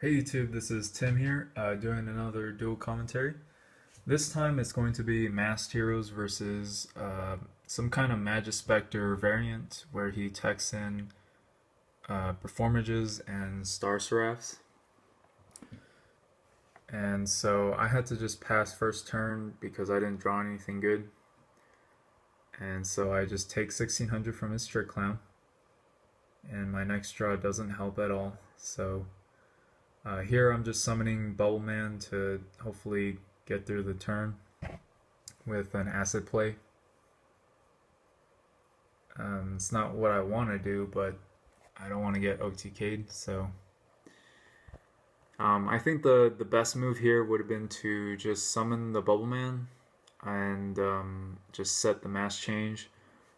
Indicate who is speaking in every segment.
Speaker 1: Hey YouTube, this is Tim here, doing another dual commentary. This time it's going to be Masked Heroes versus some kind of Majespecter variant where he techs in Performages and Star Seraphs. And so I had to just pass first turn because I didn't draw anything good. And so I just take 1600 from his Trick Clown. And my next draw doesn't help at all. So here I'm just summoning Bubble Man to hopefully get through the turn with an acid play. It's not what I want to do, but I don't want to get OTK'd, so I think the best move here would have been to just summon the Bubble Man and just set the mass change.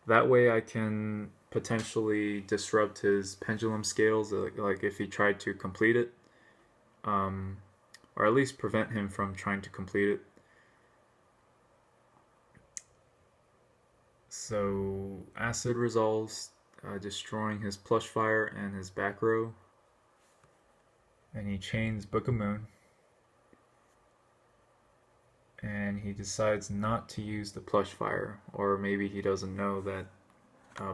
Speaker 1: That way I can potentially disrupt his pendulum scales, like if he tried to complete it. Or at least prevent him from trying to complete it. So acid resolves, destroying his plush fire and his back row, and he chains Book of Moon, and he decides not to use the plush fire, or maybe he doesn't know that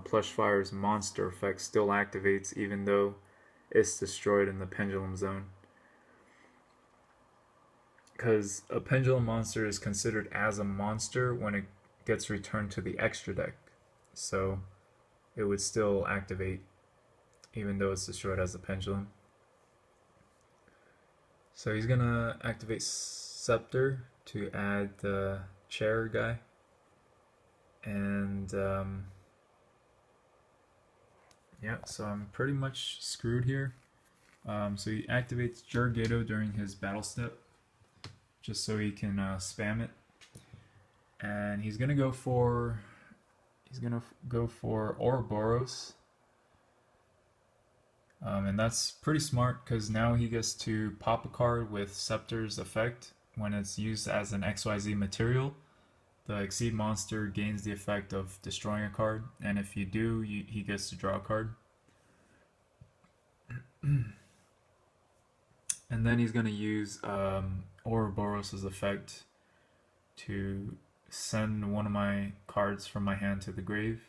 Speaker 1: plush fire's monster effect still activates even though it's destroyed in the pendulum zone. Because a pendulum monster is considered as a monster when it gets returned to the extra deck, so it would still activate even though it's destroyed as a pendulum. So he's gonna activate Scepter to add the chair guy, and yeah, so I'm pretty much screwed here. So he activates Jurgato during his battle step, just so he can spam it, and he's gonna go for Ouroboros, and that's pretty smart because now he gets to pop a card with Scepter's effect when it's used as an XYZ material. The Exceed monster gains the effect of destroying a card, and if you do, he gets to draw a card. And then he's going to use Ouroboros' effect to send one of my cards from my hand to the grave.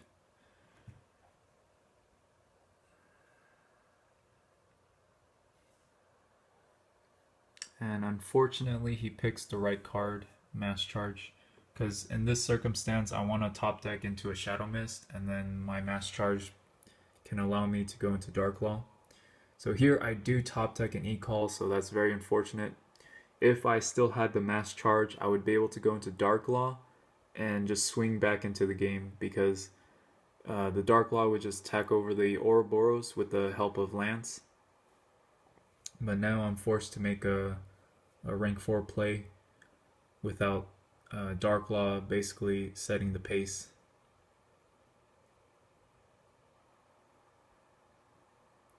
Speaker 1: And unfortunately he picks the right card, Mass Charge, because in this circumstance I want to top deck into a Shadow Mist, and then my Mass Charge can allow me to go into Dark Law. So here I do top deck an E-Call, so that's very unfortunate. If I still had the Mass Charge, I would be able to go into Dark Law and just swing back into the game, because the Dark Law would just tack over the Ouroboros with the help of Lance. But now I'm forced to make a rank 4 play without Dark Law basically setting the pace.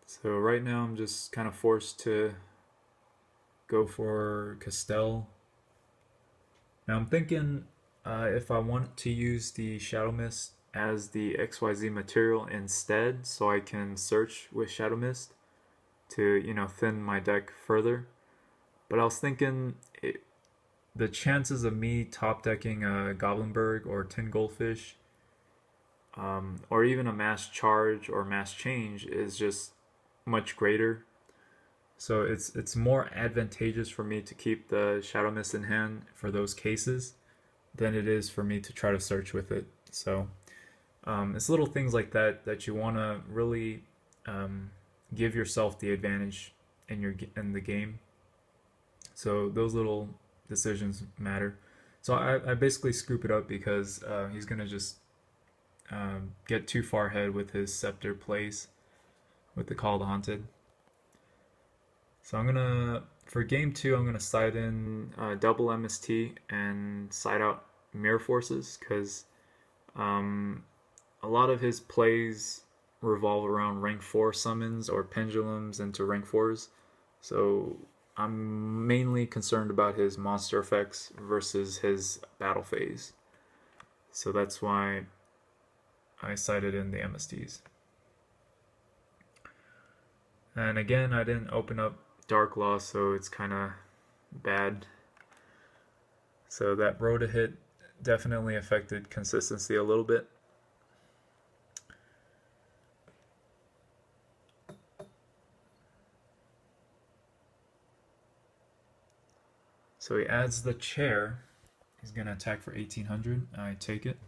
Speaker 1: So right now I'm just kind of forced to go for Castell. Now I'm thinking if I want to use the Shadow Mist as the XYZ material instead, so I can search with Shadow Mist to, thin my deck further. But I was thinking the chances of me top decking a Goblinberg or Tin Goldfish, or even a Mass Charge or Mass Change, is just much greater. So it's more advantageous for me to keep the Shadow Mist in hand for those cases than it is for me to try to search with it. So it's little things like that you want to really give yourself the advantage in the game. So those little decisions matter. So I basically scoop it up because he's gonna just get too far ahead with his Scepter plays with the Call of the Haunted. So for game 2, I'm gonna side in double MST and side out Mirror Forces, because a lot of his plays revolve around rank 4 summons or pendulums into rank 4s. So I'm mainly concerned about his monster effects versus his battle phase. So that's why I sided in the MSTs. And again, I didn't open up Dark Law, so it's kind of bad. So that Rota hit definitely affected consistency a little bit. So he adds the chair. He's going to attack for 1800. I take it.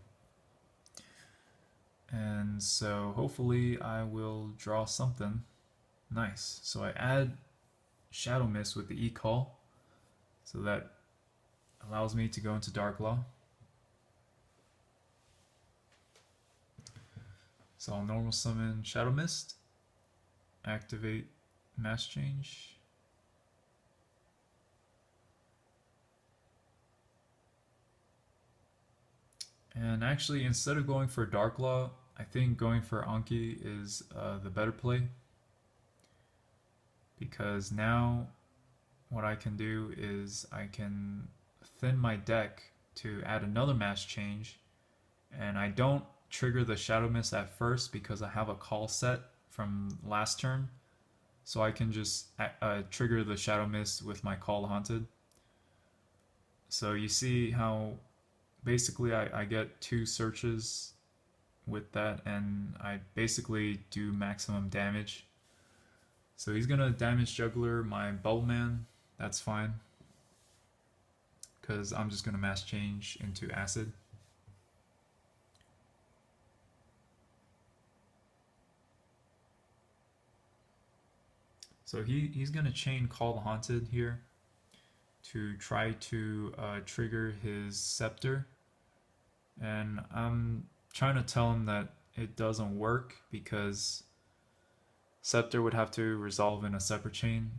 Speaker 1: And so hopefully I will draw something nice. So I add Shadow Mist with the E-Call. So that allows me to go into Dark Law. So I'll normal summon Shadow Mist. Activate Mass Change. And actually, instead of going for Dark Law, I think going for Anki is the better play. Because now what I can do is I can thin my deck to add another mass change. And I don't trigger the Shadow Mist at first because I have a call set from last turn. So I can just trigger the Shadow Mist with my Call Haunted. So you see how basically I get 2 searches with that, and I basically do maximum damage. So he's gonna damage Juggler my Bubbleman. That's fine, because I'm just gonna mass change into Acid. So he's gonna chain Call the Haunted here to try to trigger his Scepter, and I'm trying to tell him that it doesn't work because Scepter would have to resolve in a separate chain,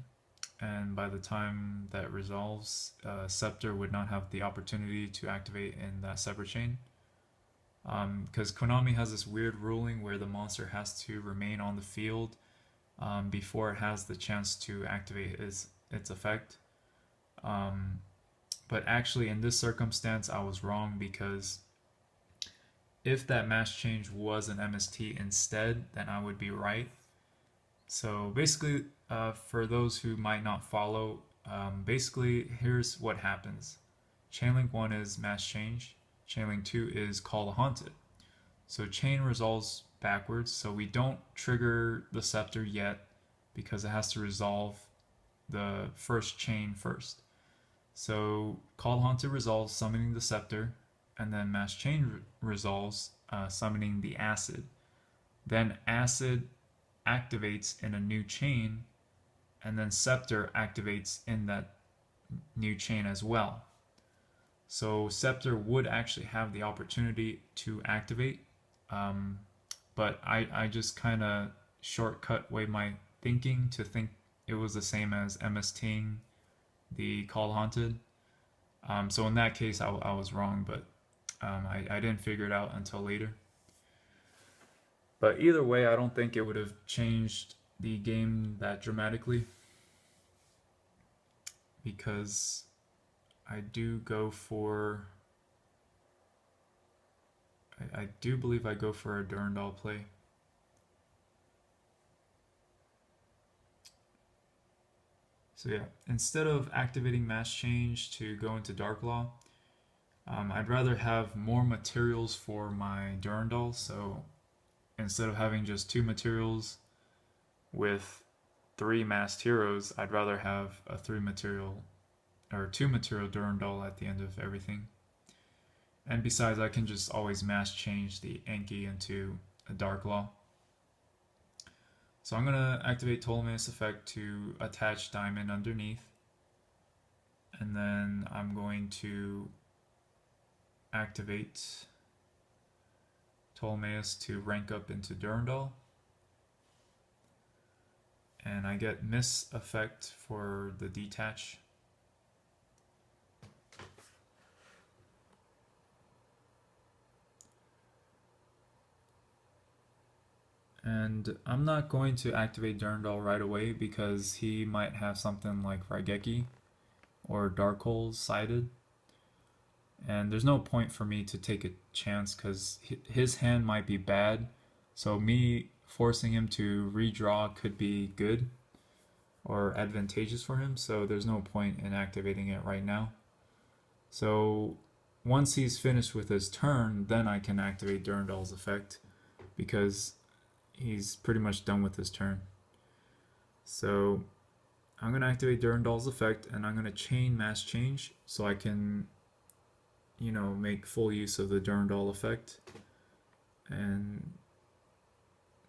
Speaker 1: and by the time that resolves, Scepter would not have the opportunity to activate in that separate chain. Because Konami has this weird ruling where the monster has to remain on the field before it has the chance to activate its effect. But actually, in this circumstance, I was wrong, because if that mass change was an MST instead, then I would be right. So basically, for those who might not follow, basically here's what happens. Chainlink 1 is mass change. Chainlink 2 is Call the Haunted. So chain resolves backwards, so we don't trigger the Scepter yet because it has to resolve the first chain first. So Call the Haunted resolves, summoning the Scepter, and then mass chain resolves, summoning the Acid. Then Acid activates in a new chain, and then Scepter activates in that new chain as well. So Scepter would actually have the opportunity to activate, but I just kind of shortcut way my thinking to think it was the same as MSTing the Call Haunted. So in that case, I was wrong, but I didn't figure it out until later. But either way, I don't think it would have changed the game that dramatically, because I do go for... I do believe I go for a Durandal play. So yeah, instead of activating Mass Change to go into Dark Law, I'd rather have more materials for my Durandal. So instead of having just 2 materials with 3 masked heroes, I'd rather have a 3 material or 2 material Durandal at the end of everything. And besides, I can just always mass change the Enki into a Dark Law. So I'm going to activate Ptolemaeus effect to attach Diamond underneath. And then I'm going to activate Ptolemaeus to rank up into Durandal. And I get Miss effect for the detach. And I'm not going to activate Durandal right away because he might have something like Raigeki or Dark Holes sided. And there's no point for me to take a chance because his hand might be bad. So me forcing him to redraw could be good. or advantageous for him, so there's no point in activating it right now. So once he's finished with his turn, then I can activate Durandal's effect because he's pretty much done with his turn. So I'm going to activate Durandal's effect and I'm going to chain mass change so I can, make full use of the Durandal effect and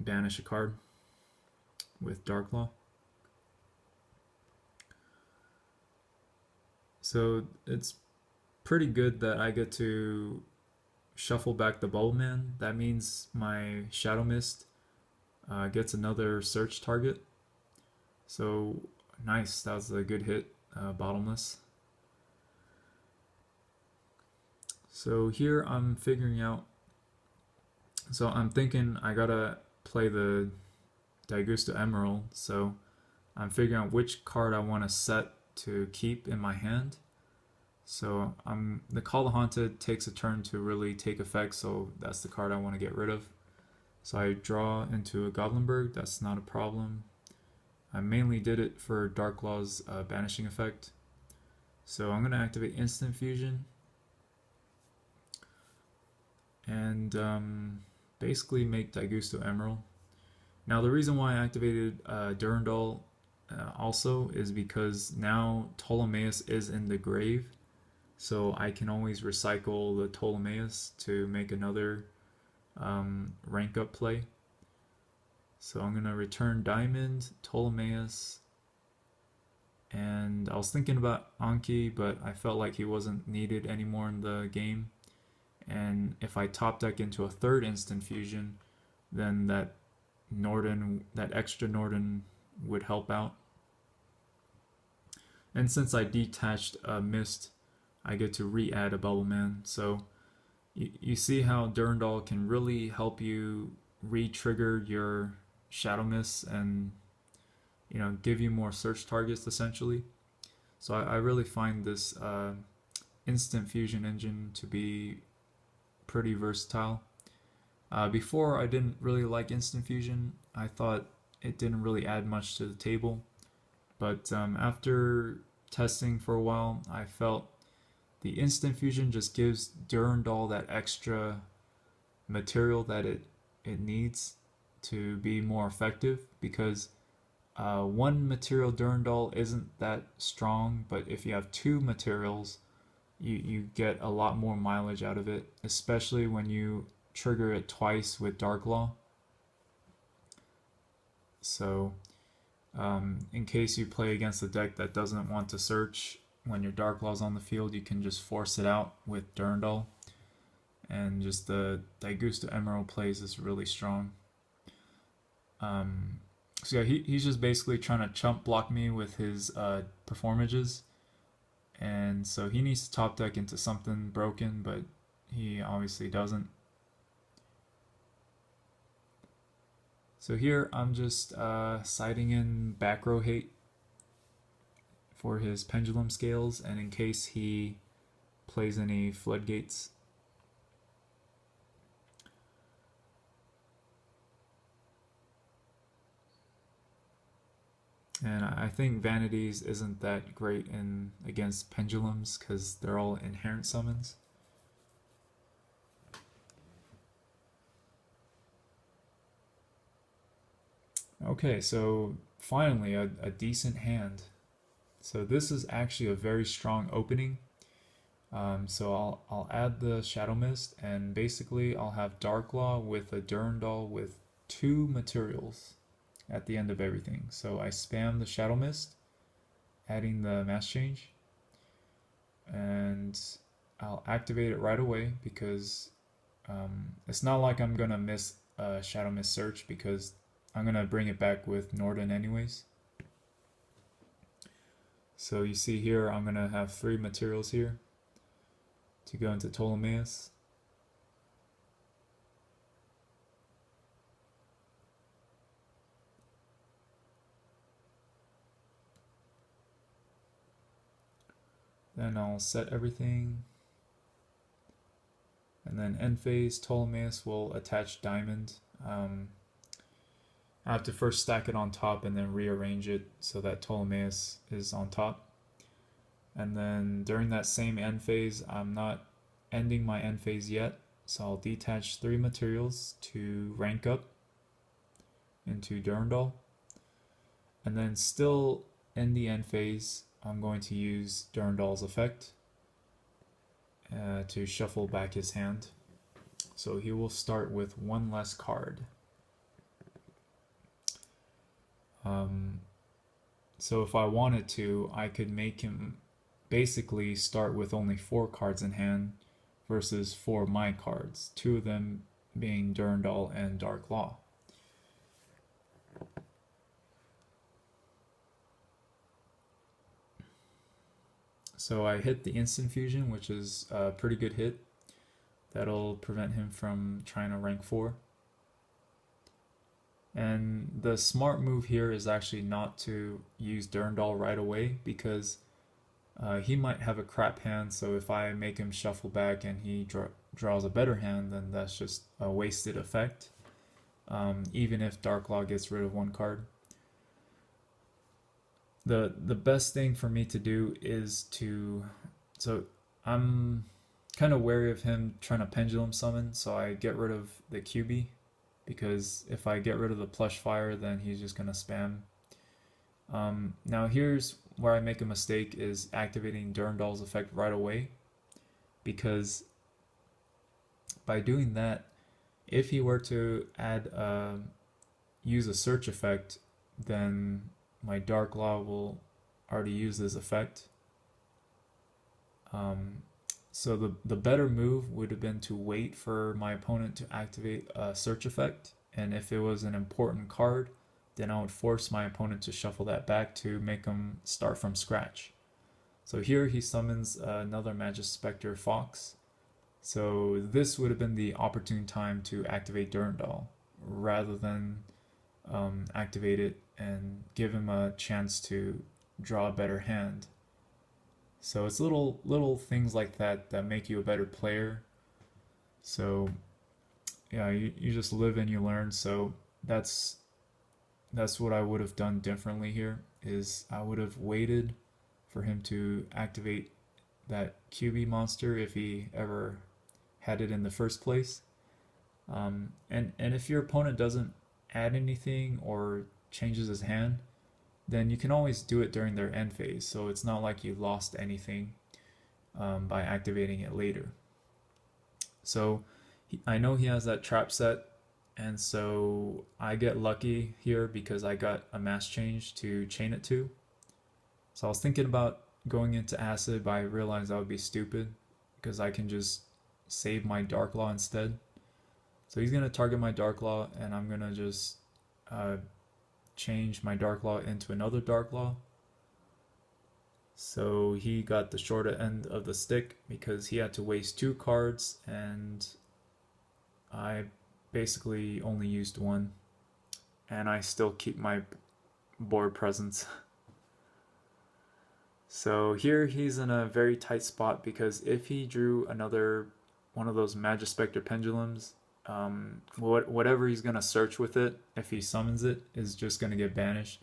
Speaker 1: banish a card with Darklaw. So it's pretty good that I get to shuffle back the Bubble Man. That means my Shadow Mist gets another search target. So nice, that was a good hit, Bottomless. So here I'm figuring out, so I'm thinking I gotta play the Daigusto Emerald, so I'm figuring out which card I want to set to keep in my hand. So the Call the Haunted takes a turn to really take effect, so that's the card I want to get rid of. So I draw into a Goblinberg, that's not a problem. I mainly did it for Darklaw's banishing effect. So I'm going to activate Instant Fusion and basically make Daigusto Emerald. Now the reason why I activated Durandal also is because now Ptolemaeus is in the grave, so I can always recycle the Ptolemaeus to make another rank up play. So I'm going to return Diamond, Ptolemaeus, and I was thinking about Anki, but I felt like he wasn't needed anymore in the game. And if I top deck into a third Instant Fusion, then that extra Norden would help out. And since I detached a Mist, I get to re-add a Bubble Man. So you see how Durandal can really help you re-trigger your Shadow Mists and give you more search targets essentially. So I really find this Instant Fusion engine to be pretty versatile. Before I didn't really like Instant Fusion. I thought it didn't really add much to the table. But after testing for a while, I felt the Instant Fusion just gives Durandal that extra material that it needs to be more effective, because one material Durandal isn't that strong, but if you have two materials, you get a lot more mileage out of it, especially when you trigger it twice with Darklaw. So in case you play against a deck that doesn't want to search when your Darklaw's on the field, you can just force it out with Durandal. And just the Daigusto Emerald plays is really strong. So yeah, he's just basically trying to chump block me with his performages. And so he needs to top deck into something broken, but he obviously doesn't. So here I'm just siding in back row hate for his pendulum scales, and in case he plays any floodgates. And I think Vanities isn't that great in against pendulums because they're all inherent summons. Okay, so finally a decent hand. So this is actually a very strong opening. So I'll add the Shadow Mist, and basically I'll have Darklaw with a Durandal with 2 materials at the end of everything. So I spam the Shadow Mist, adding the mass change, and I'll activate it right away because it's not like I'm gonna miss a Shadow Mist search because I'm gonna bring it back with Norden anyways. So you see here I'm gonna have 3 materials here to go into Ptolemaeus. Then I'll set everything, and then end phase Ptolemaeus will attach Diamond. I have to first stack it on top and then rearrange it so that Ptolemaeus is on top. And then during that same end phase, I'm not ending my end phase yet, so I'll detach 3 materials to rank up into Durandal. And then still in the end phase, I'm going to use Durandal's effect to shuffle back his hand. So he will start with 1 less card. So if I wanted to, I could make him basically start with only 4 cards in hand versus 4 of my cards, 2 of them being Durandal and Dark Law. So I hit the instant fusion, which is a pretty good hit. That'll prevent him from trying to rank 4. And the smart move here is actually not to use Durandal right away, because he might have a crap hand, so if I make him shuffle back and he draws a better hand, then that's just a wasted effect, even if Dark Law gets rid of 1 card. The best thing for me to do is to... So I'm kind of wary of him trying to pendulum summon, so I get rid of the QB, because if I get rid of the plush fire, then he's just going to spam. Now here's where I make a mistake, is activating Durandal's effect right away, because by doing that, if he were to add use a search effect, then my Dark Law will already use this effect. So the better move would have been to wait for my opponent to activate a search effect, and if it was an important card, then I would force my opponent to shuffle that back to make him start from scratch. So here he summons another Majespecter Fox. So this would have been the opportune time to activate Durandal, rather than activate it and give him a chance to draw a better hand. So it's little things like that that make you a better player. So yeah, you just live and you learn. So that's what I would have done differently here, is I would have waited for him to activate that QB monster if he ever had it in the first place. And if your opponent doesn't add anything or changes his hand, then you can always do it during their end phase, so it's not like you lost anything by activating it later. So I know he has that trap set, and so I get lucky here because I got a mass change to chain it to. So I was thinking about going into acid, but I realized that would be stupid because I can just save my Dark Law instead. So he's going to target my Dark Law, and I'm going to just change my Dark Law into another Dark Law. So he got the shorter end of the stick because he had to waste 2 cards, and I basically only used 1, and I still keep my board presence. So here he's in a very tight spot, because if he drew another one of those Majespecter pendulums, whatever he's going to search with it, if he summons it, is just going to get banished.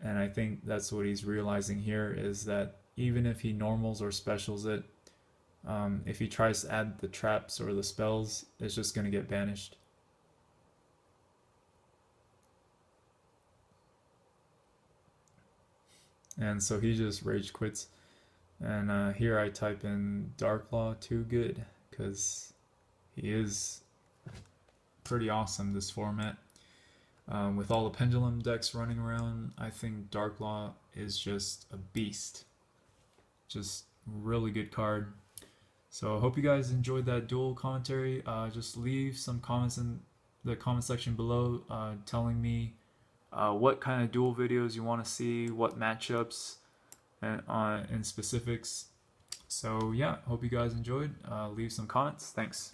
Speaker 1: And I think that's what he's realizing here, is that even if he normals or specials it, if he tries to add the traps or the spells, it's just going to get banished. And so he just rage quits. And here I type in Dark Law too good, because he is pretty awesome, this format. With all the pendulum decks running around, I think Dark Law is just a beast. Just really good card. So I hope you guys enjoyed that duel commentary. Just leave some comments in the comment section below telling me what kind of duel videos you want to see, what matchups, and in specifics. So yeah, hope you guys enjoyed. Leave some comments. Thanks.